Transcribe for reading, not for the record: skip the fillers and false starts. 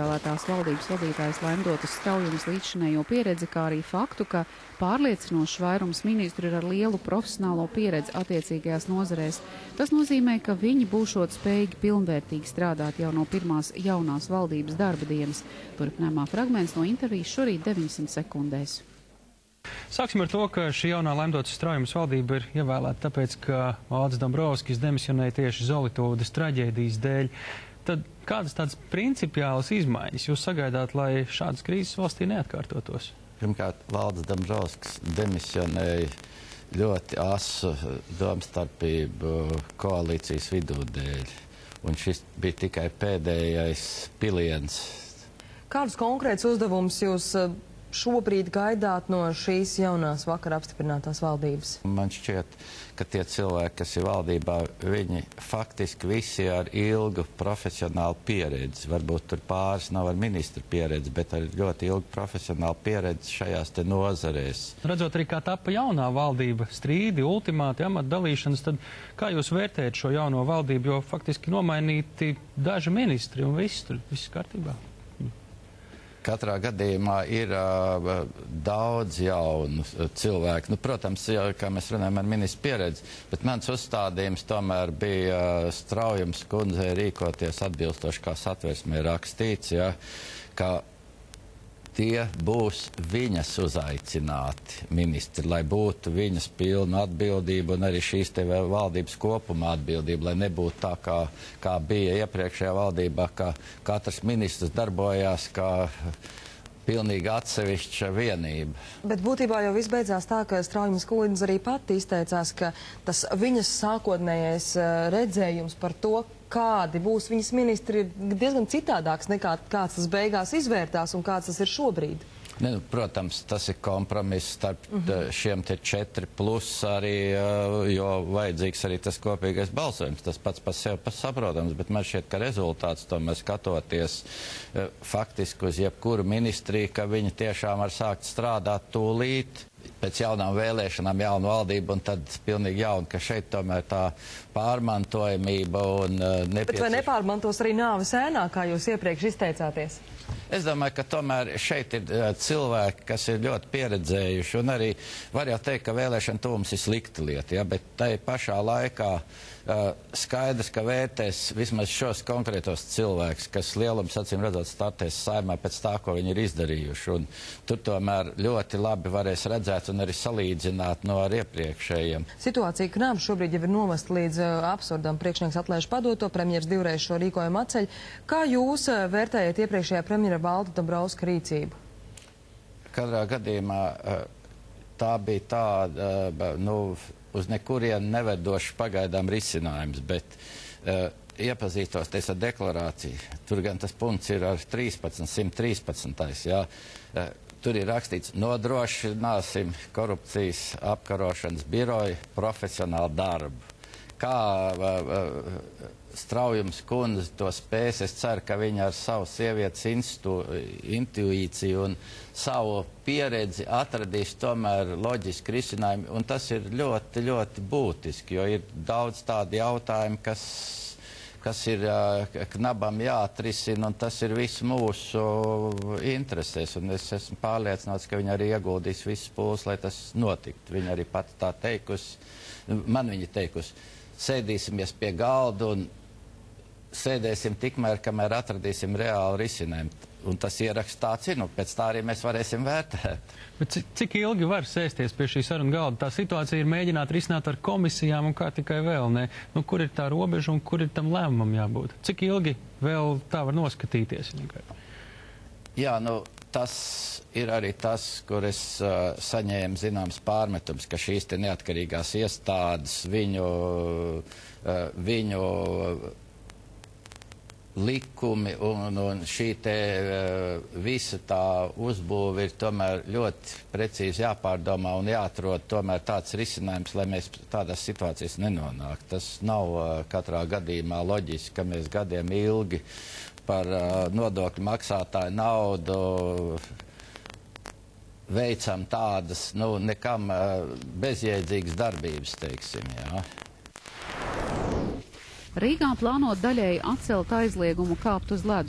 ievēlētās valdības vadītājas Laimdotas Straujumas līdzšinējo pieredzi, kā arī faktu, ka pārliecinošs vairums ministru ir ar lielu profesionālo pieredzi attiecīgajās nozarēs. Tas nozīmē, ka viņi būšot spējīgi pilnvērtīgi strādāt jau no pirmās jaunās valdības darba dienas. Turpinājumā fragments no intervijas šorīt 900 sekundēs. Sāksim ar to, ka šī jaunā Laimdotas Straujumas valdība ir ievēlēta tāpēc, ka Valdis Dombrovskis demisionēja tieši Zolitūdes traģēdijas dēļ. Tad kādas tādas principiālas izmaiņas jūs sagaidāt, lai šādas krīzes valstī neatkārtotos? Pirmkārt, Valdis Dombrovskis demisionēja ļoti asu domstarpību koalīcijas vidū dēļ. Un šis bija tikai pēdējais piliens. Kādus konkrētus uzdevumus jūs šobrīd gaidāt no šīs jaunās vakar apstiprinātās valdības? Man šķiet, ka tie cilvēki, kas ir valdībā, viņi faktiski visi ar ilgu profesionālu pieredzi. Varbūt tur pāris nav ar ministru pieredzi, bet ar ļoti ilgu profesionālu pieredzi šajās te nozarēs. Redzot arī, kā tapa jaunā valdība, strīdi, ultimāti, amata dalīšanas, tad kā jūs vērtējat šo jauno valdību, jo faktiski nomainīti daži ministri un viss kārtībā? Katrā gadījumā ir daudz jaunu cilvēku. Nu, protams, kā mēs runājam ar ministru pieredzi, bet mans uzstādījums tomēr bija Straujums kundzei rīkoties atbilstoši, kā Satversmē rakstīts, ja, ka tie būs viņas uzaicināti ministri, lai būtu viņas pilna atbildība un arī šīs te valdības kopuma atbildība, lai nebūtu tā, kā bija iepriekšējā valdībā, ka katrs ministrs darbojās kā pilnīgi atsevišķa vienība. Bet būtībā jau viss beidzās tā, ka Straujums kundze arī pati izteicās, ka tas viņas sākotnējais redzējums par to, kādi būs viņas ministri, ir diezgan citādāks nekā kāds tas beigās izvērtās un kāds tas ir šobrīd. Ne, nu, protams, tas ir kompromiss starp šiem te 4+, arī, jo vajadzīgs arī tas kopīgais balsojums. Tas pats par sevi saprotams, bet man šķiet, ka rezultāts tomēr skatoties faktiski uz jebkuru ministriju, ka viņi tiešām var sākt strādāt tūlīt. Pēc jaunām vēlēšanām jaunu valdību un tad pilnīgi jaunu, ka šeit tomēr tā pārmantojamība un nepieciešama. Bet vai nepārmantos arī nāves ēnā, kā jūs iepriekš izteicāties? Es domāju, ka tomēr šeit ir cilvēki, kas ir ļoti pieredzējuši, un arī var jau teikt, ka vēlēšana tuvums ir slikta lieta, ja, bet tai pašā laikā skaidrs, ka vērtēs vismaz šos konkrētos cilvēkus, kas lielums acīm redzot startēs Saeimā pēc tā, ko viņi ir izdarījuši, un tur tomēr ļoti labi varēs redzēt un arī salīdzināt no ar iepriekšējiem. Situācija Knābs šobrīd jau ir novesta līdz absurdam. Priekšnieks atlaiž padoto, premjers divreiz šo rīkojumu atceļ. Kā jūs vērtējat iepriekšējā premjera Valdis Dombrovska rīcību? Katrā gadījumā tā bija tāda, uz nekurien nevedošs pagaidām risinājums, bet iepazīstos ar deklarāciju. Tur gan tas punkts ir ar 113. Jā. Tur ir rakstīts, nodrošināsim korupcijas apkarošanas biroju profesionālu darbu. Kā Straujums kundze to spēs, es ceru, ka viņa ar savu sievietes intuīciju un savu pieredzi atradīs tomēr loģiski risinājumi, un tas ir ļoti, ļoti būtiski, jo ir daudz tādi jautājumi, kas ir Knabam jāatrisina, un tas ir viss mūsu interesēs, un es esmu pārliecināts, ka viņa arī ieguldīs visus pūles, lai tas notiktu. Viņa arī pati tā teikusi, man viņa teikusi, sēdīsimies pie galda un sēdēsim tikmēr, kamēr atradīsim reālu risinājumu. Un tas ieraksts tāds ir, pēc tā arī mēs varēsim vērtēt. Bet cik ilgi var sēsties pie šī saruna galda? Tā situācija ir mēģināt risināt ar komisijām un kā tikai vēl, ne? Kur ir tā robeža un kur ir tam lēmumam jābūt? Cik ilgi vēl tā var noskatīties? Jā, tas ir arī tas, kur es saņēmu zināms pārmetums, ka šīs te neatkarīgās iestādes viņu likumi un šī te visa tā uzbūve ir tomēr ļoti precīzi jāpārdomā un jāatrod tomēr tāds risinājums, lai mēs tādās situācijas nenonāktu. Tas nav katrā gadījumā loģiski, ka mēs gadiem ilgi par nodokļu maksātāju naudu veicam tādas, nekam bezjēdzīgas darbības, teiksim, jā. Rīgā plānot daļēji atcelt aizliegumu kāpt uz ledu.